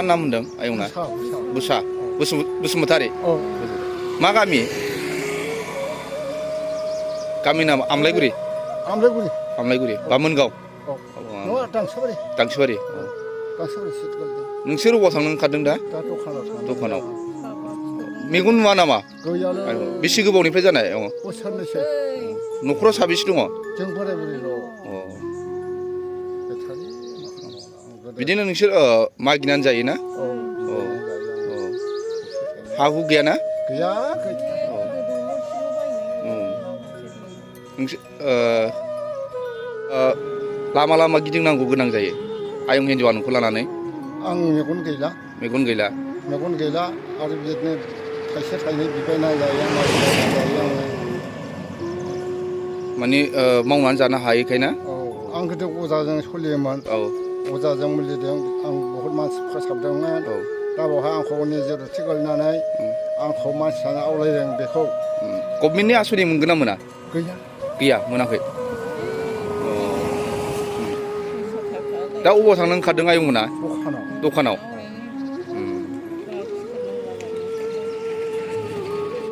मा नाम होनदों आयंना? बुसा बसुमतारी। औ मा गामि? गामि नाम आमलायगुरि। आमलायगुरि बामोनगाव। औ नङा दांसोबारि गांसोबारि। दांसोबारि सिटगोलदों नोंसोर अबाव थांनो ओंखारदों दा? दा दखानाव थांदों दखानाव। मेगन नुवा नामा? गैयालै आयं बेसे गोबावनिफ्राय जानाय? बोसोरनैसो न'खराव साबेसे दङ? जों बोराय बुरैल' अ बेटारि मा खालामबावनो गोदो बिदिनो नोंसोर मागिनानै जायोना? औ बिलायनानै जायो आं हा हु गैयाना? गैया गैथारा नोंसोर लामा लामा गिदिंनांगौ गोनां जायो आयं हिन्जावा नोंखौ लानानै? आं मेगन गैला मेगन गैला। आरो बिदिनो थाइसे थाइनै बिबायना जायो मागिनानै जायो आङो। माने मावनानै जानो हायैखाय ना? औ आं गोदो अजाजों सोलियोमोन। औ अजाजों मुलिजों आं बहुद मानसि फोसाबदोंमोन। औ दा बावहाय आंखौ नोजोरथि गोलैनानै आंखौ मानसियानो आवलायदों बेखौ। गभमेन्टनि आसनि मोनगोन ना मोना? गैया गैया मोनाखै। दा अबाव थांनो ओंखारदों आयंमोना? दखानाव दखानाव।